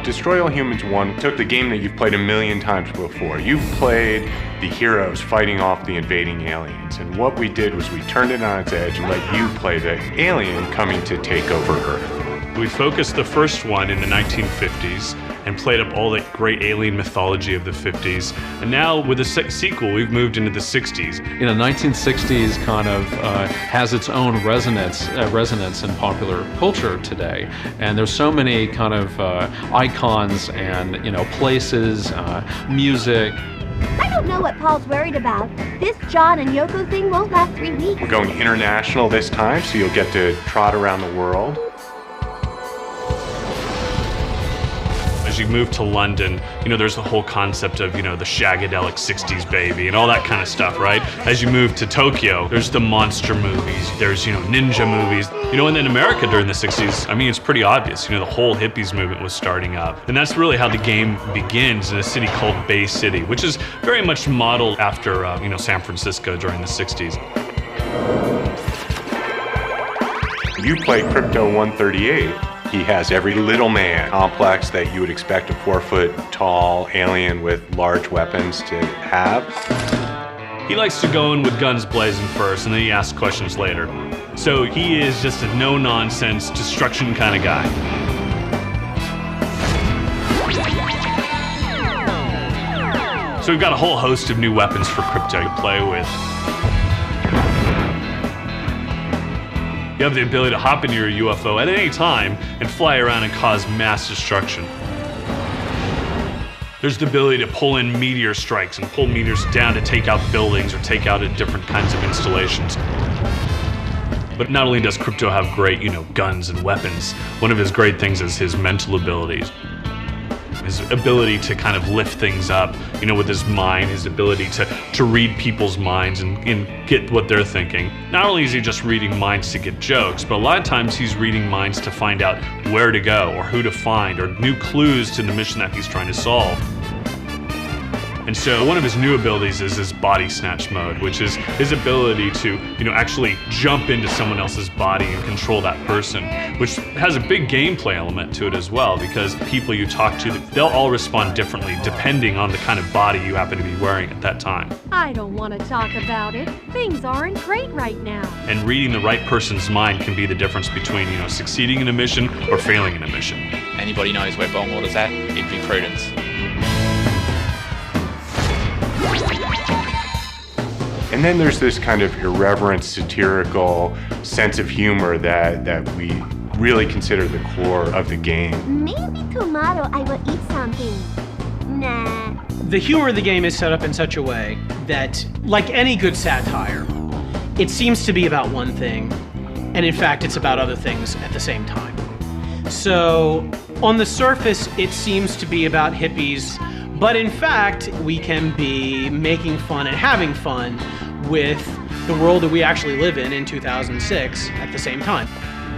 Destroy All Humans 1 took the game that you've played a million times before. You've played the heroes fighting off the invading aliens, and what we did was we turned it on its edge and let you play the alien coming to take over Earth. We focused the first one in the 1950s and played up all that great alien mythology of the 50s. And now with the sequel, we've moved into the 60s. 1960s kind of has its own resonance in popular culture today. And there's so many kind of icons and, places, music. I don't know what Paul's worried about. This John and Yoko thing won't last 3 weeks. We're going international this time, so you'll get to trot around the world. As you move to London, there's the whole concept of, the shagadelic 60s baby and all that kind of stuff, right? As you move to Tokyo, there's the monster movies, there's, ninja movies. And in America during the 60s, it's pretty obvious, the whole hippies movement was starting up. And that's really how the game begins in a city called Bay City, which is very much modeled after, San Francisco during the 60s. You play Crypto 138. He has every little man complex that you would expect a 4-foot-tall alien with large weapons to have. He likes to go in with guns blazing first, and then he asks questions later. So he is just a no-nonsense, destruction kind of guy. So we've got a whole host of new weapons for Crypto to play with. You have the ability to hop into your UFO at any time and fly around and cause mass destruction. There's the ability to pull in meteor strikes and pull meteors down to take out buildings or take out different kinds of installations. But not only does Crypto have great, guns and weapons, one of his great things is his mental abilities. His ability to kind of lift things up, with his mind, his ability to read people's minds and get what they're thinking. Not only is he just reading minds to get jokes, but a lot of times he's reading minds to find out where to go or who to find or new clues to the mission that he's trying to solve. And so one of his new abilities is his body snatch mode, which is his ability to, actually jump into someone else's body and control that person, which has a big gameplay element to it as well, because people you talk to, they'll all respond differently depending on the kind of body you happen to be wearing at that time. I don't want to talk about it. Things aren't great right now. And reading the right person's mind can be the difference between, succeeding in a mission or failing in a mission. Anybody knows where Bongwater's at? It'd be Prudence. And then there's this kind of irreverent, satirical sense of humor that we really consider the core of the game. Maybe tomorrow I will eat something. Nah. The humor of the game is set up in such a way that, like any good satire, it seems to be about one thing, and in fact it's about other things at the same time. So, on the surface, it seems to be about hippies, but in fact, we can be making fun and having fun with the world that we actually live in 2006 at the same time.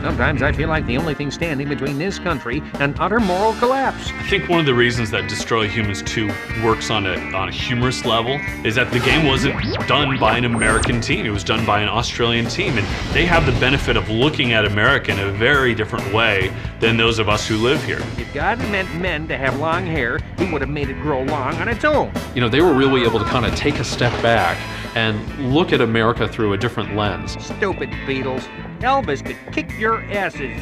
Sometimes I feel like the only thing standing between this country and utter moral collapse. I think one of the reasons that Destroy Humans 2 works on a humorous level is that the game wasn't done by an American team. It was done by an Australian team, and they have the benefit of looking at America in a very different way than those of us who live here. If God meant men to have long hair, he would have made it grow long on its own. They were really able to kind of take a step back and look at America through a different lens. Stupid Beatles. Elvis could kick your asses.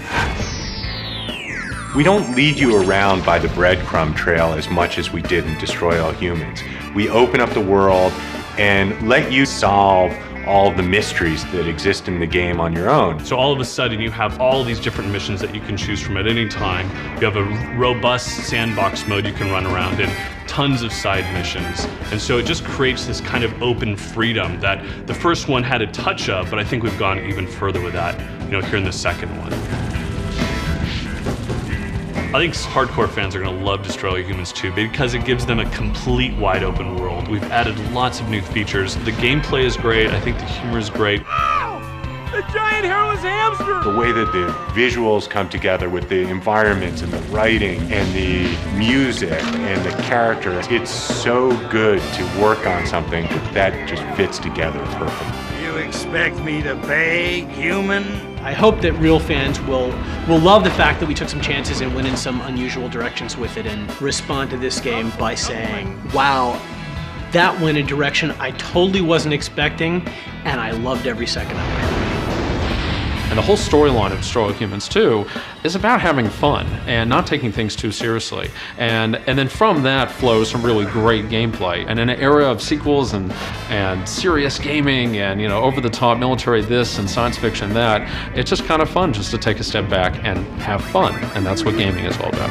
We don't lead you around by the breadcrumb trail as much as we did in Destroy All Humans. We open up the world and let you solve all the mysteries that exist in the game on your own. So all of a sudden you have all these different missions that you can choose from at any time. You have a robust sandbox mode you can run around in, tons of side missions. And so it just creates this kind of open freedom that the first one had a touch of, but I think we've gone even further with that, here in the second one. I think hardcore fans are going to love Destroy All Humans 2 because it gives them a complete wide open world. We've added lots of new features. The gameplay is great. I think the humor is great. The giant hairless hamster! The way that the visuals come together with the environments and the writing and the music and the characters, it's so good to work on something that just fits together perfectly. You expect me to beg, human? I hope that real fans will love the fact that we took some chances and went in some unusual directions with it and respond to this game by saying, wow, that went a direction I totally wasn't expecting, and I loved every second of it. And the whole storyline of Destroy All Humans 2 is about having fun and not taking things too seriously. And then from that flows some really great gameplay. And in an era of sequels and serious gaming and, you know, over-the-top military this and science fiction that, it's just kind of fun just to take a step back and have fun. And that's what gaming is all about.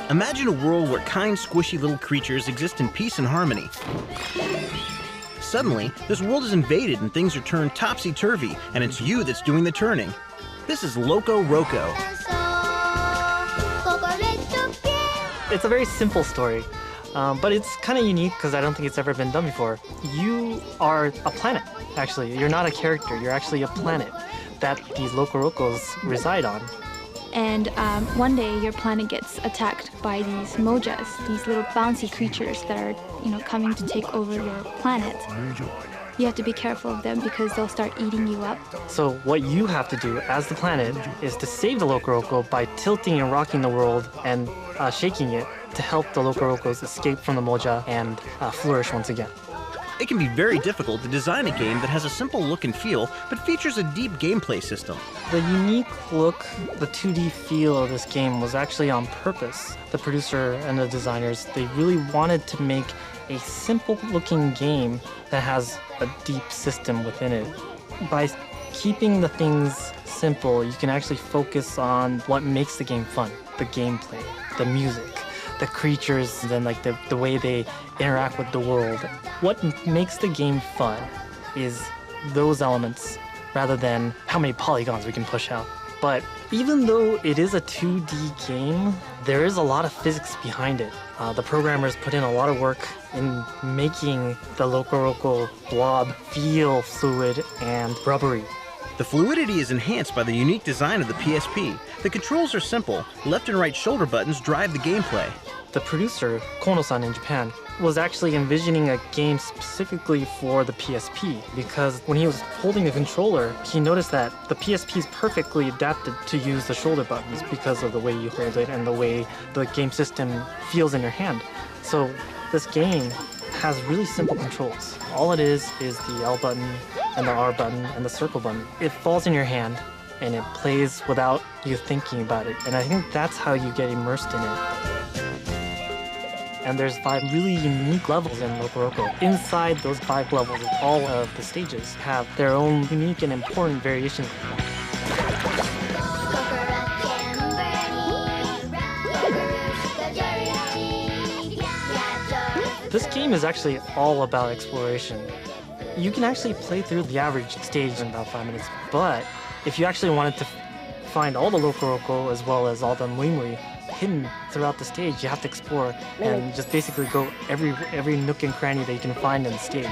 Imagine a world where kind, squishy little creatures exist in peace and harmony. Suddenly, this world is invaded and things are turned topsy-turvy, and it's you that's doing the turning. This is Locoroco. It's a very simple story, but it's kind of unique because I don't think it's ever been done before. You are a planet, actually. You're not a character, you're actually a planet that these Locorocos reside on. And one day your planet gets attacked by these mojas, these little bouncy creatures that are, you know, coming to take over your planet. You have to be careful of them because they'll start eating you up. So what you have to do as the planet is to save the Locoroco by tilting and rocking the world and shaking it to help the Locorocos escape from the moja and flourish once again. It can be very difficult to design a game that has a simple look and feel, but features a deep gameplay system. The unique look, the 2D feel of this game was actually on purpose. The producer and the designers, they really wanted to make a simple-looking game that has a deep system within it. By keeping the things simple, you can actually focus on what makes the game fun. The gameplay, the music, the creatures, and then like the way they interact with the world. What makes the game fun is those elements rather than how many polygons we can push out. But even though it is a 2D game, there is a lot of physics behind it. The programmers put in a lot of work in making the Locoroco blob feel fluid and rubbery. The fluidity is enhanced by the unique design of the PSP. The controls are simple. Left and right shoulder buttons drive the gameplay. The producer, Kono-san in Japan, was actually envisioning a game specifically for the PSP because when he was holding the controller, he noticed that the PSP is perfectly adapted to use the shoulder buttons because of the way you hold it and the way the game system feels in your hand. So this game has really simple controls. All it is the L button and the R button and the circle button. It falls in your hand and it plays without you thinking about it. And I think that's how you get immersed in it. And there's 5 really unique levels in Locoroco. Inside those 5 levels, all of the stages have their own unique and important variations. This game is actually all about exploration. You can actually play through the average stage in about 5 minutes, but if you actually wanted to find all the Locoroco as well as all the Muimui hidden throughout the stage, you have to explore and just basically go every nook and cranny that you can find in the stage.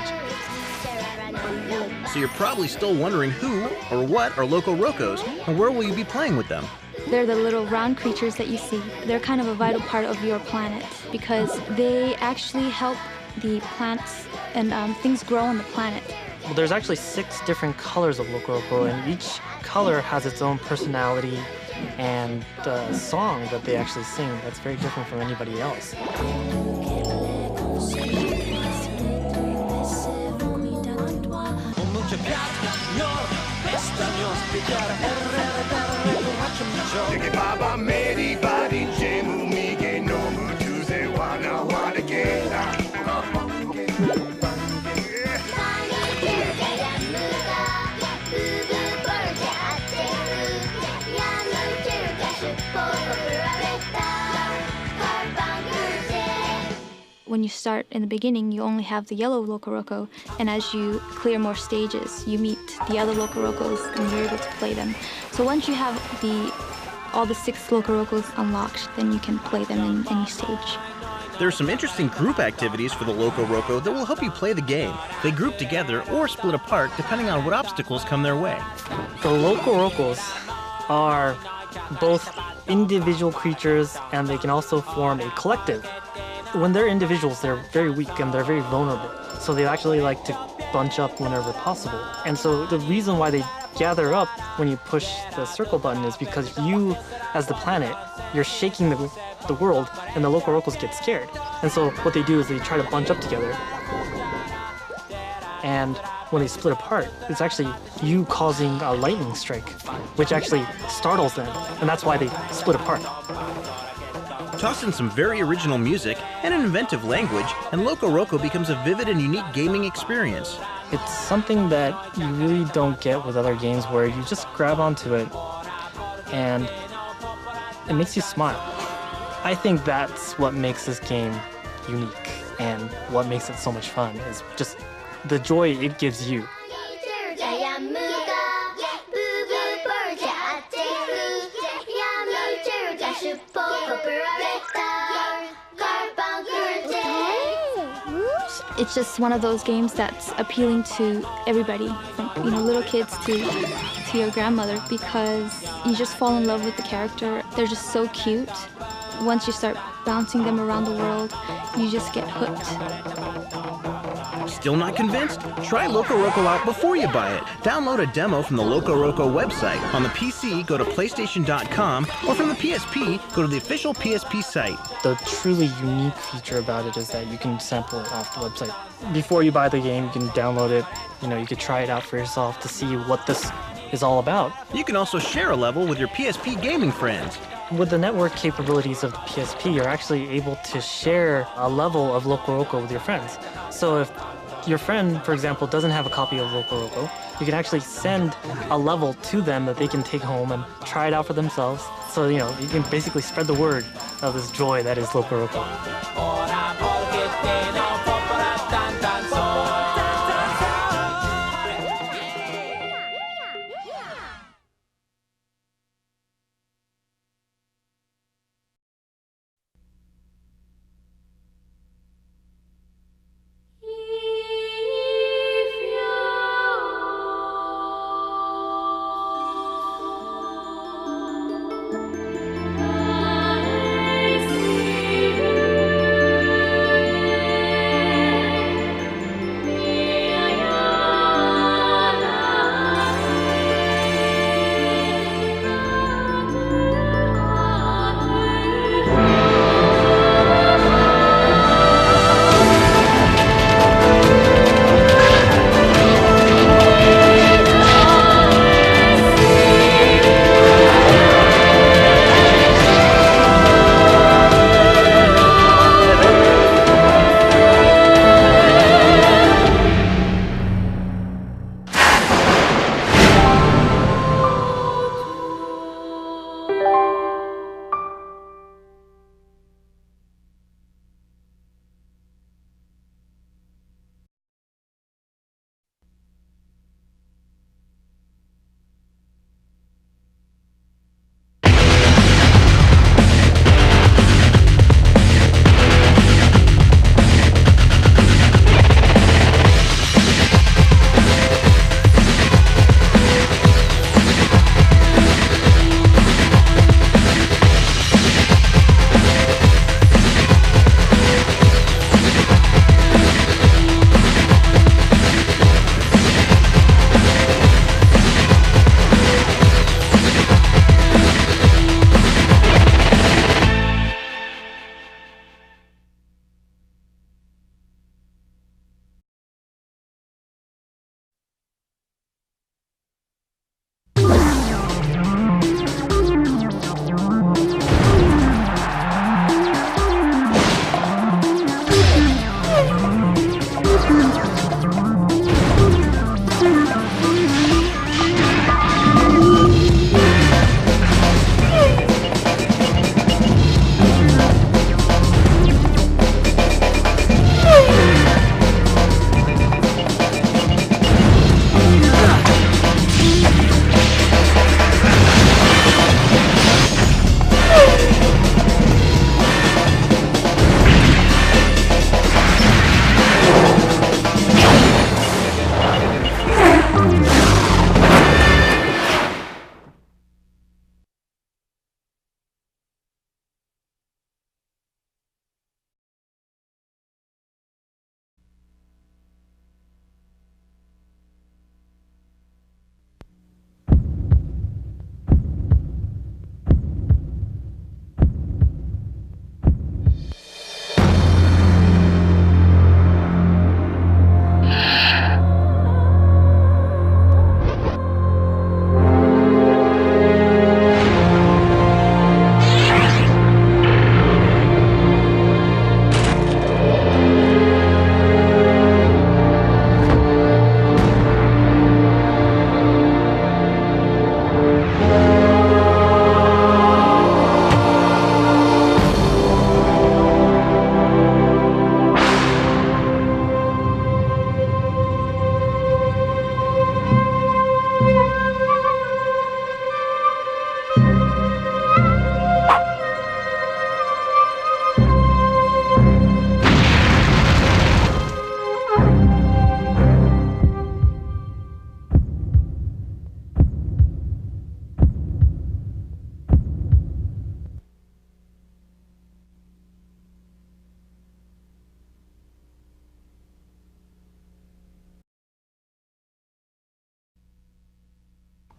So you're probably still wondering who or what are Locorocos and where will you be playing with them? They're the little round creatures that you see. They're kind of a vital part of your planet because they actually help the plants and things grow on the planet. Well, there's actually 6 different colors of Locoroco, and each color has its own personality and the song that they actually sing that's very different from anybody else. When you start in the beginning, you only have the yellow Locoroco, and as you clear more stages, you meet the other Locorocos and you're able to play them. So once you have the all the 6 Locorocos unlocked, then you can play them in any stage. There are some interesting group activities for the Locoroco that will help you play the game. They group together or split apart depending on what obstacles come their way. The Locorocos are both individual creatures, and they can also form a collective. When they're individuals, they're very weak and they're very vulnerable. So they actually like to bunch up whenever possible. And so the reason why they gather up when you push the circle button is because you, as the planet, you're shaking the world, and the Locorocos get scared. And so what they do is they try to bunch up together. And when they split apart, it's actually you causing a lightning strike, which actually startles them, and that's why they split apart. Toss in some very original music and an inventive language, and Locoroco becomes a vivid and unique gaming experience. It's something that you really don't get with other games, where you just grab onto it and it makes you smile. I think that's what makes this game unique, and what makes it so much fun is just the joy it gives you. It's just one of those games that's appealing to everybody, from little kids to your grandmother, because you just fall in love with the character. They're just so cute. Once you start bouncing them around the world, you just get hooked. Still not convinced? Try Locoroco out before you buy it. Download a demo from the Locoroco website. On the PC, go to PlayStation.com, or from the PSP, go to the official PSP site. The truly unique feature about it is that you can sample it off the website. Before you buy the game, you can download it. You could try it out for yourself to see what this is all about. You can also share a level with your PSP gaming friends. With the network capabilities of the PSP, you're actually able to share a level of Locoroco with your friends. So if your friend, for example, doesn't have a copy of Locoroco, you can actually send a level to them that they can take home and try it out for themselves. So, you can basically spread the word of this joy that is Locoroco.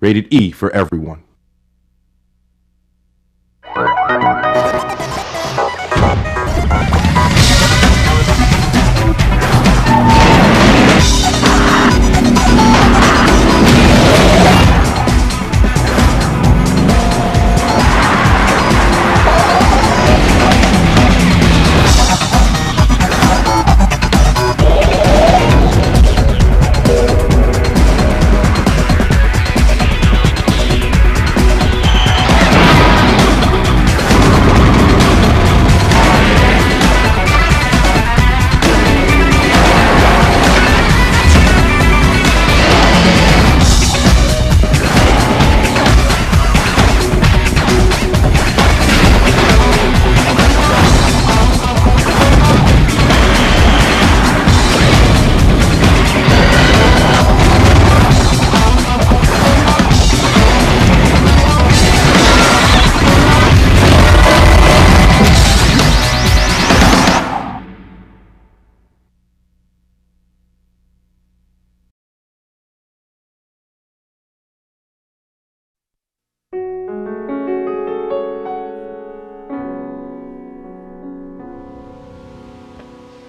Rated E for everyone.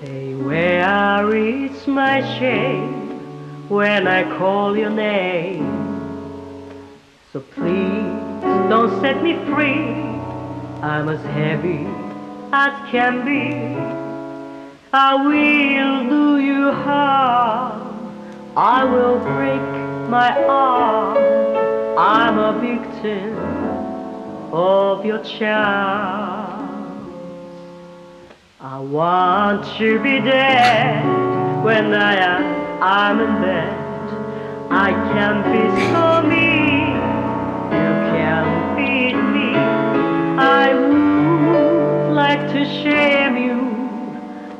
Say where is my shame when I call your name. So please don't set me free. I'm as heavy as can be. I will do you harm. I will break my arm. I'm a victim of your charm. I want to be dead when I'm in bed. I can be so mean, you can beat me. I would like to shame you,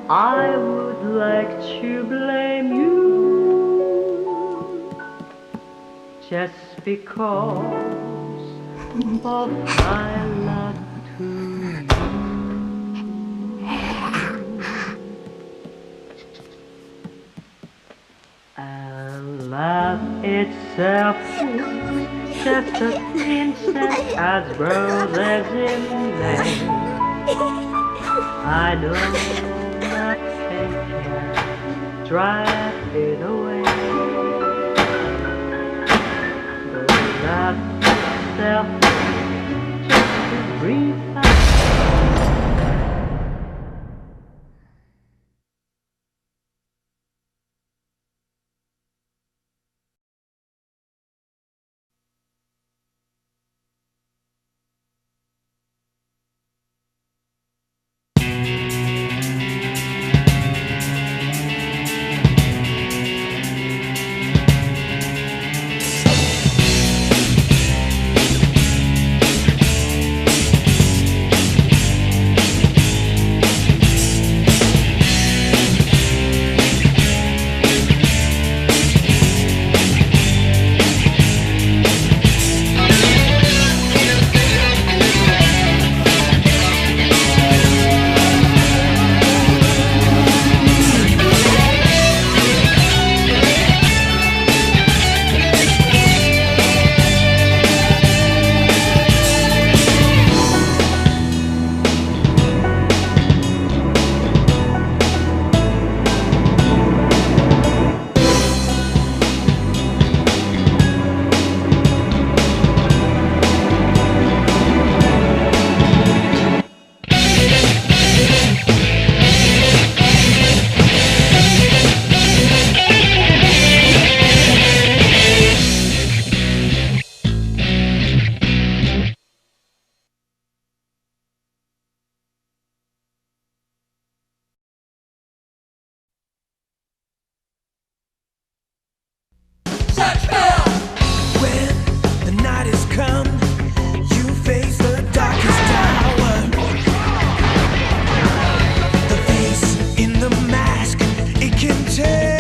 I would like to blame you, just because of my love to you. And love itself is just as instant as roses in May. I know nothing can drive it away. But love itself is just a brief Take